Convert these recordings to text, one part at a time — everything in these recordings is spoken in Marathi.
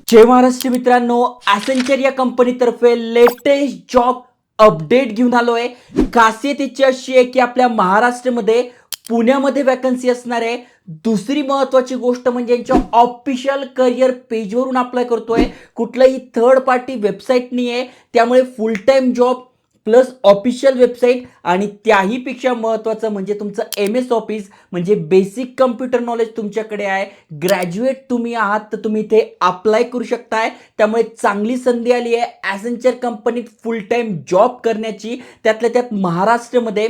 जय महाराष्ट्र मित्रांनो, ॲसेंचर या कंपनीतर्फे लेटेस्ट जॉब अपडेट घेऊन आलोय. खासियत याची अशी आहे की आपल्या महाराष्ट्रामध्ये पुण्यामध्ये वॅकन्सी असणार आहे. दुसरी महत्वाची गोष्ट म्हणजे यांच्या ऑफिशियल करिअर पेजवरून अप्लाय करतोय. कुठलंही थर्ड पार्टी वेबसाईट नाही आहे. त्यामुळे फुल time job plus official website आणि त्याहीपेक्षा महत्त्वाचं म्हणजे तुमचं MS ऑफिस म्हणजे बेसिक कम्प्युटर नॉलेज तुमच्याकडे आहे. ग्रॅज्युएट तुम्ही आहात तर तुम्ही इथे अप्लाय करू शकताय. त्यामुळे चांगली संधी आली आहे ॲसेंचर कंपनीत फुल टाइम जॉब करण्याची. त्यातल्या त्यात महाराष्ट्रामध्ये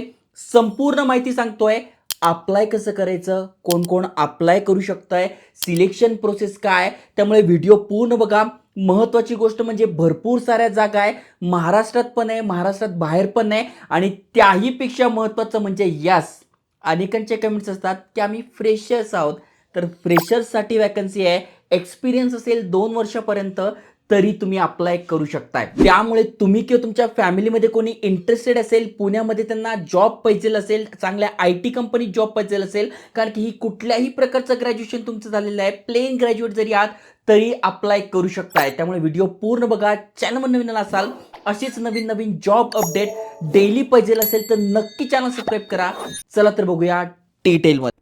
संपूर्ण माहिती सांगतोय. अप्लाय कसं करायचं, कोण कोण अप्लाय करू शकताय, सिलेक्शन प्रोसेस काय, त्यामुळे व्हिडिओ पूर्ण बघा. महत्त्वाची गोष्ट म्हणजे भरपूर साऱ्या जागा आहे, महाराष्ट्रात पण आहे, महाराष्ट्रात बाहेर पण आहे. आणि त्याहीपेक्षा महत्त्वाचं म्हणजे यस, अनेकांचे कमेंट्स असतात की आम्ही फ्रेशर्स आहोत. तर फ्रेशर्ससाठी वॅकन्सी आहे. एक्सपिरियन्स असेल 2 वर्षापर्यंत तरी तुम्ही अप्लाय करू शकताय. त्यामुळे तुम्ही किंवा तुमच्या फॅमिलीमध्ये कोणी इंटरेस्टेड असेल, पुण्यामध्ये त्यांना जॉब पाहिजे असेल, चांगल्या IT कंपनीत जॉब पाहिजे असेल, कारण की ही कुठल्याही प्रकारचं ग्रॅज्युएशन तुमचं झालेलं आहे, प्लेन ग्रॅज्युएट जरी आहात तरी अप्लाय करू शकताय. त्यामुळे व्हिडिओ पूर्ण बघा. चॅनलवर नवीन असाल, अशीच नवीन नवीन जॉब अपडेट डेली पाहिजे असेल तर नक्की चॅनल सबस्क्राईब करा. चला तर बघूया डिटेलमध्ये.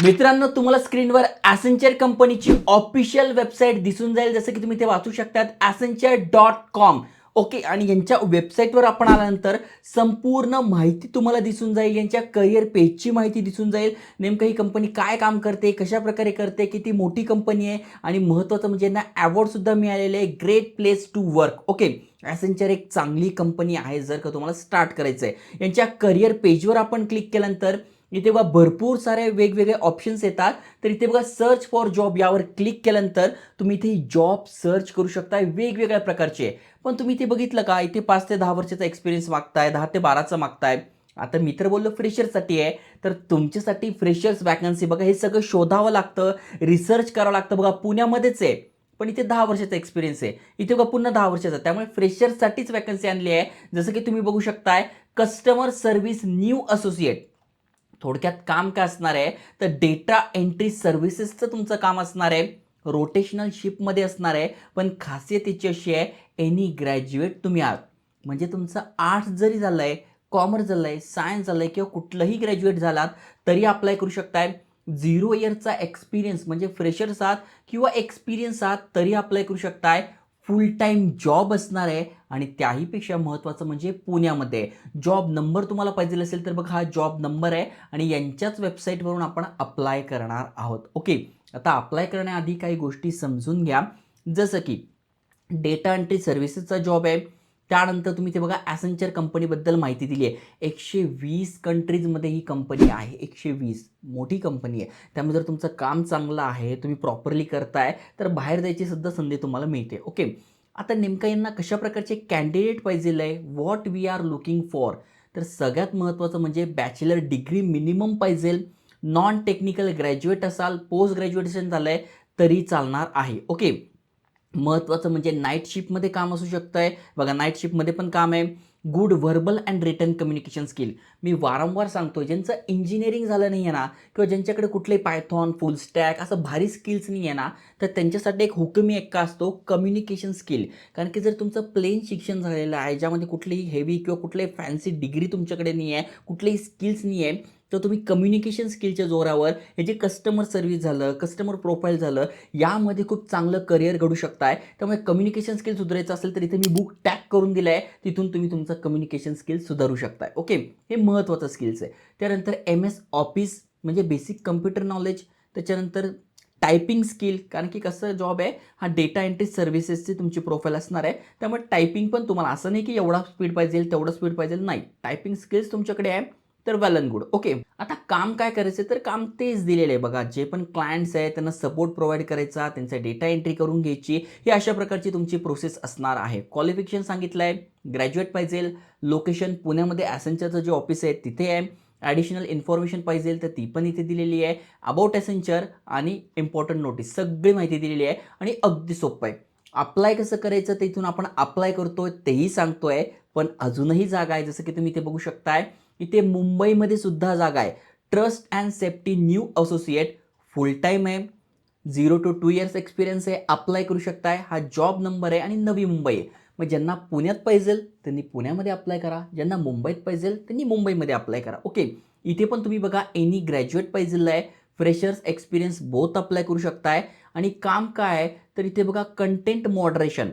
मित्रांनो, तुम्हाला स्क्रीनवर ॲसेंचर कंपनीची ऑफिशियल वेबसाईट दिसून जाईल, जसं की तुम्ही ते वाचू शकतात accenture.com. ओके, आणि यांच्या वेबसाईटवर आपण आल्यानंतर संपूर्ण माहिती तुम्हाला दिसून जाईल. यांच्या करिअर पेजची माहिती दिसून जाईल. नेमकं ही कंपनी काय काम करते, कशा प्रकारे करते, किती मोठी कंपनी आहे, आणि महत्त्वाचं म्हणजे यांना अवॉर्ड सुद्धा मिळालेले आहे, great place to work. Okay, Accenture एक चांगली कंपनी आहे जर का तुम्हाला स्टार्ट करायचं आहे. यांच्या करिअर पेजवर आपण क्लिक केल्यानंतर इथे बघा भरपूर सारे वेगवेगळे ऑप्शन्स येतात. तर इथे बघा सर्च फॉर जॉब यावर क्लिक केल्यानंतर तुम्ही इथे जॉब सर्च करू शकता वेगवेगळ्या प्रकारचे. पण तुम्ही इथे बघितलं का, इथे 5 ते 10 वर्षाचा एक्सपिरियन्स मागताय, 10 ते 12चा मागताय. आता मी तर बोललो फ्रेशरसाठी आहे, तर तुमच्यासाठी फ्रेशर्स वॅकन्सी बघा, हे सगळं शोधावं लागतं, रिसर्च करावं लागतं. बघा पुण्यामध्येच आहे, पण इथे 10 वर्षाचा एक्सपिरियन्स आहे. इथे बघा पुन्हा 10 वर्षाचा, त्यामुळे फ्रेशर्ससाठीच वॅकन्सी आणली आहे. जसं की तुम्ही बघू शकताय, कस्टमर सर्व्हिस न्यू असोसिएट. थोडक्यात काम काय असणार आहे, तर डेटा एंट्री सर्व्हिसेसचं तुमचं काम असणार आहे. रोटेशनल शिपमध्ये असणार आहे. पण खासियत याची अशी आहे, एनी ग्रॅज्युएट तुम्ही आहात, म्हणजे तुमचं आर्ट्स जरी झालं आहे, कॉमर्स झालं आहे, सायन्स झालं आहे, किंवा कुठलंही ग्रॅज्युएट झालात तरी अप्लाय करू शकताय. 0 इयरचा एक्सपिरियन्स म्हणजे फ्रेशर्स आहात किंवा एक्सपिरियन्स आहात तरी अप्लाय करू शकताय. फुल टाईम जॉब असणार आहे. आणि त्याहीपेक्षा महत्त्वाचं म्हणजे पुण्यामध्ये. जॉब नंबर तुम्हाला पाहिजे असेल तर बघा, हा जॉब नंबर आहे आणि यांच्याच वेबसाईटवरून आपण अप्लाय करणार आहोत. ओके, आता अप्लाय करण्याआधी काही गोष्टी समजून घ्या. जसं की डेटा एंट्री सर्व्हिसेसचा जॉब आहे. त्यानंतर तुम्ही ते बघा ॲसेंचर कंपनीबद्दल माहिती दिली आहे. 120 कंट्रीजमध्ये ही कंपनी आहे. 120 मोठी कंपनी आहे. त्यामुळे जर तुमचं काम चांगलं आहे, तुम्ही प्रॉपरली करताय, तर बाहेर जायची सुद्धा संधी तुम्हाला मिळते. ओके, आता नेमकं यांना कशा प्रकारचे कॅन्डिडेट पाहिजे आहे, what we are looking for. तर सगळ्यात महत्त्वाचं म्हणजे बॅचलर डिग्री मिनिमम पाहिजे. नॉन टेक्निकल ग्रॅज्युएट असाल, पोस्ट ग्रॅज्युएशन झालं आहे तरी चालणार आहे. ओके, महत्त्वाचं म्हणजे नाईट शिफ्टमध्ये काम असू शकतं आहे. बघा नाईट शिफ्टमध्ये पण काम आहे. Good verbal and written communication skill. मी वारंवार सांगतो, ज्यांचं इंजिनिअरिंग झालं नाही आहे ना, किंवा ज्यांच्याकडे कुठले पायथॉन, फुल स्टॅक असं भारी स्किल्स नाही आहे ना, तर त्यांच्यासाठी एक हुकमी एक्का असतो, कम्युनिकेशन स्किल. कारण की जर तुमचं प्लेन शिक्षण झालेलं आहे, ज्यामध्ये कुठलीही हेवी किंवा कुठलीही फॅन्सी डिग्री तुमच्याकडे नाही आहे, कुठलेही स्किल्स नाही आहे, तर तुम्ही कम्युनिकेशन स्किलच्या जोरावर हे जे कस्टमर सर्व्हिस झालं, कस्टमर प्रोफाईल झालं, यामध्ये खूप चांगलं करिअर घडू शकताय. त्यामुळे कम्युनिकेशन स्किल सुधारायचं असेल तर इथे मी बुक टॅग करून दिलं आहे, तिथून तुम्ही तुमचं कम्युनिकेशन स्किल सुधारू शकताय. ओके, हे महत्त्वाचं स्किल्स आहे. त्यानंतर MS ऑफिस म्हणजे बेसिक कम्प्युटर नॉलेज. त्याच्यानंतर टायपिंग स्किल, कारण की कसं जॉब आहे हा, डेटा एंट्री सर्व्हिसेसची तुमची प्रोफाईल असणार आहे. त्यामुळे टायपिंग पण तुम्हाला असं नाही की एवढा स्पीड पाहिजे तेवढं स्पीड पाहिजे, नाही, टायपिंग स्किल्स तुमच्याकडे आहे तर वेल अँड गुड. ओके, आता काम काय करायचं, तर काम तेच दिलेलं आहे बघा. जे पण क्लायंट्स आहेत त्यांना सपोर्ट प्रोव्हाइड करायचा, त्यांचा डेटा एंट्री करून घ्यायची, ही अशा प्रकारची तुमची प्रोसेस असणार आहे. क्वालिफिकेशन सांगितलं आहे, ग्रॅज्युएट पाहिजे. लोकेशन पुण्यामध्ये ॲसेंचरचं जे ऑफिस आहे तिथे आहे. ॲडिशनल इन्फॉर्मेशन पाहिजे तर ती पण इथे दिलेली आहे. अबाउट ॲसेंचर आणि इम्पॉर्टंट नोटीस, सगळी माहिती दिलेली आहे आणि अगदी सोपं आहे. अप्लाय कसं करायचं ते इथून आपण अप्लाय करतोय तेही सांगतोय. पण अजूनही जागा आहे, जसं की तुम्ही इथे बघू शकताय. इथे मुंबईमध्ये सुद्धा जागा आहे. Trust and safety new associate, full time आहे, 0 to 2 इयर्स एक्सपिरियन्स आहे. अप्लाय करू शकताय. हा जॉब नंबर आहे आणि नवी मुंबई आहे. मग ज्यांना पुण्यात पाहिजे त्यांनी पुण्यामध्ये अप्लाय करा, ज्यांना मुंबईत पाहिजे त्यांनी मुंबईमध्ये अप्लाय करा. ओके, इथे पण तुम्ही बघा एनी ग्रॅज्युएट पाहिजे आहे, फ्रेशर्स एक्सपिरियन्स बोथ अप्लाय करू शकताय. आणि काम काय आहे तर इथे बघा कंटेंट मॉडरेशन,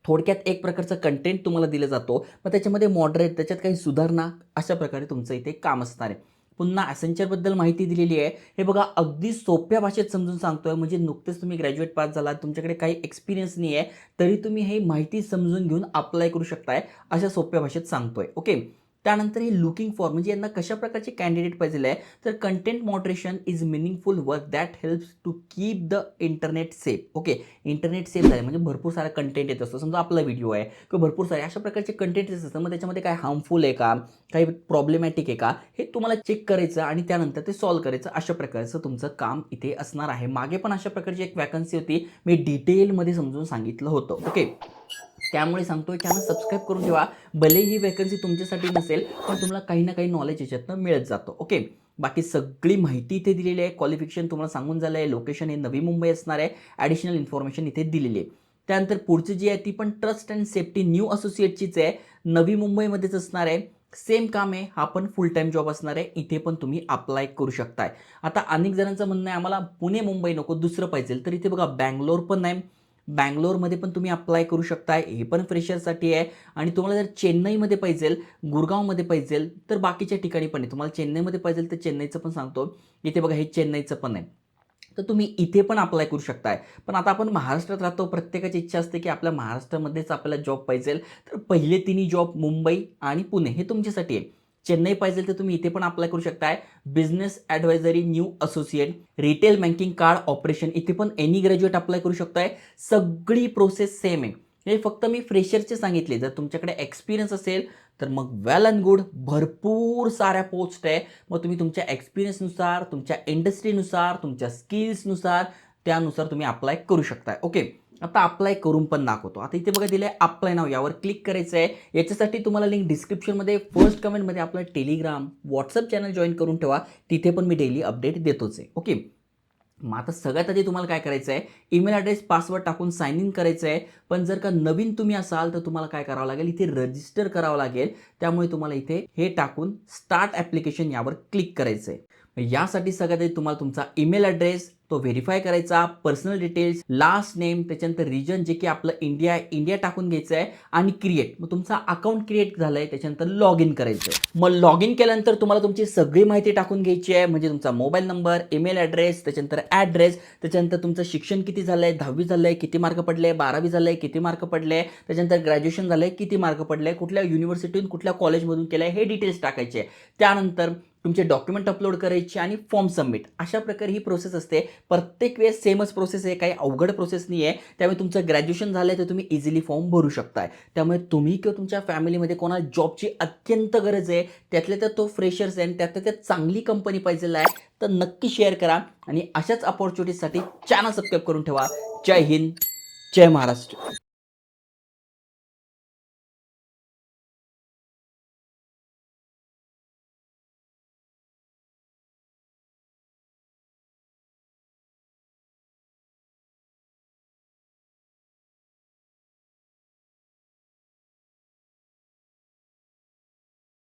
थोडक्यात एक प्रकारचं कंटेंट तुम्हाला दिलं जातो, मग त्याच्यामध्ये मॉडरेट, त्याच्यात काही सुधारणा, अशा प्रकारे तुमचं इथे काम असणार आहे. पुन्हा ॲसेंचरबद्दल माहिती दिलेली आहे. हे बघा अगदी सोप्या भाषेत समजून सांगतोय, म्हणजे नुकतेच तुम्ही ग्रॅज्युएट पास झालात, तुमच्याकडे काही एक्सपिरियन्स नाही आहे, तरी तुम्ही हे माहिती समजून घेऊन अप्लाय करू शकताय, अशा सोप्या भाषेत सांगतोय. ओके, त्यानंतर हे लुकिंग फॉर, म्हणजे यांना कशा प्रकारचे कॅन्डिडेट पाहिजे आहे, तर content moderation is meaningful work that helps to keep the internet safe. Okay, internet safe झाले म्हणजे भरपूर सारा कंटेंट येत असतो, समजा आपला व्हिडिओ आहे किंवा भरपूर सारे अशा प्रकारचे कंटेंट येत असतं, मग त्याच्यामध्ये काय हार्मफुल आहे का, काही प्रॉब्लेमॅटिक आहे का, हे तुम्हाला चेक करायचं आणि त्यानंतर ते सॉल्व्ह करायचं. अशा प्रकारचं तुमचं काम इथे असणार आहे. मागे पण अशा प्रकारची एक वॅकन्सी होती, मी डिटेलमध्ये समजून सांगितलं होतं. ओके, त्यामुळे सांगतोय चॅनल सबस्क्राईब करून ठेवा. भले ही वॅकन्सी तुमच्यासाठी नसेल, पण तुम्हाला काही ना काही नॉलेज याच्यातनं मिळत जातं. ओके, बाकी सगळी माहिती इथे दिलेली आहे. क्वालिफिकेशन तुम्हाला सांगून झालं आहे. लोकेशन हे नवी मुंबई असणार आहे. ॲडिशनल इन्फॉर्मेशन इथे दिलेली आहे. त्यानंतर पुढची जी आहे ती पण ट्रस्ट अँड सेफ्टी न्यू असोसिएटचीच आहे, नवी मुंबईमध्येच असणार आहे. सेम काम आहे, हा पण फुल टाईम जॉब असणार आहे. इथे पण तुम्ही अप्लाय करू शकताय. आता अनेक जणांचं म्हणणं आहे आम्हाला पुणे मुंबई नको, दुसरं पाहिजे, तर इथे बघा बँगलोर पण आहे. बँगलोरमध्ये पण तुम्ही अप्लाय करू शकताय, हे पण फ्रेशरसाठी आहे. आणि तुम्हाला जर चेन्नईमध्ये पाहिजे, गुरगावमध्ये पाहिजे, तर बाकीच्या ठिकाणी पण आहे. तुम्हाला चेन्नईमध्ये पाहिजे तर चेन्नईचं पण सांगतो. इथे बघा हे चेन्नईचं पण आहे, तर तुम्ही इथे पण अप्लाय करू शकताय. पण आता आपण महाराष्ट्रात राहतो, प्रत्येकाची इच्छा असते की आपल्या महाराष्ट्रामध्येच आपल्याला जॉब पाहिजे, तर पहिले तिन्ही जॉब मुंबई आणि पुणे हे तुमच्यासाठी आहे. चेन्नई पाहिजे तर तुम्ही इथे पण अप्लाय करू शकताय. Business advisory new associate, retail banking card operation, इथे पण एनी ग्रॅज्युएट अप्लाय करू शकताय. सगळी प्रोसेस सेम आहे. हे फक्त मी फ्रेशरचे सांगितले. जर तुमच्याकडे एक्सपिरियन्स असेल तर मग वेल अँड गुड, भरपूर साऱ्या पोस्ट आहे. मग तुम्ही तुमच्या एक्सपिरियन्सनुसार, तुमच्या इंडस्ट्रीनुसार, तुमच्या स्किल्सनुसार, त्यानुसार तुम्ही अप्लाय करू शकताय. ओके, आता अप्लाय करून पण दाखवतो. आता इथे बघा दिलं आहे अप्लाय नाव, यावर क्लिक करायचं आहे. याच्यासाठी तुम्हाला लिंक डिस्क्रिप्शनमध्ये फर्स्ट कमेंटमध्ये आपलं टेलिग्राम, व्हॉट्सअप चॅनल जॉईन करून ठेवा. तिथे पण मी डेली अपडेट देतोच आहे. ओके, मग आता सगळ्यात आधी तुम्हाला काय करायचं आहे, ईमेल ॲड्रेस पासवर्ड टाकून साइन इन करायचं आहे. पण जर का नवीन तुम्ही असाल तर तुम्हाला काय करावं लागेल, इथे रजिस्टर करावं लागेल. त्यामुळे तुम्हाला इथे हे टाकून स्टार्ट ॲप्लिकेशन यावर क्लिक करायचं आहे. यासाठी सगळ्यात आधी तुम्हाला तुमचा ईमेल ॲड्रेस तो व्हेरीफाय करायचा, पर्सनल डिटेल्स, लास्ट नेम, त्याच्यानंतर रिजन जे की आपलं इंडिया आहे, इंडिया टाकून घ्यायचं आहे आणि क्रिएट. मग तुमचा अकाउंट क्रिएट झालं आहे, त्याच्यानंतर लॉग इन करायचं आहे. मग लॉग इन केल्यानंतर तुम्हाला तुमची सगळी माहिती टाकून घ्यायची आहे, म्हणजे तुमचा मोबाईल नंबर, ईमेल ॲड्रेस, त्याच्यानंतर ॲड्रेस, त्याच्यानंतर तुमचं शिक्षण किती झालं आहे, 10वी झालं आहे, किती मार्क पडले, 12वी झालं आहे, किती मार्क पडले, त्याच्यानंतर ग्रॅज्युएशन झालं आहे, किती मार्क पडले, कुठल्या युनिव्हर्सिटीतून कुठल्या कॉलेजमधून केलं आहे, हे डिटेल्स टाकायचे. त्यानंतर तुमचे डॉक्युमेंट अपलोड करायचे आणि फॉर्म सबमिट. अशा प्रकारे ही प्रोसेस असते. प्रत्येक वेळेस सेमच प्रोसेस आहे, काही अवघड प्रोसेस नाही आहे. त्यामुळे तुमचं ग्रॅज्युएशन झालं आहे तर तुम्ही इझिली फॉर्म भरू शकताय. त्यामुळे तुम्ही किंवा तुमच्या फॅमिलीमध्ये कोणाला जॉबची अत्यंत गरज आहे, त्यातल्या त्यात तो फ्रेशर्स आहे, त्यातल्या त्यात चांगली कंपनी पाहिजे आहे, तर नक्की शेअर करा. आणि अशाच अपॉर्च्युनिटीसाठी चॅनल सबस्क्राईब करून ठेवा. जय हिंद, जय महाराष्ट्र.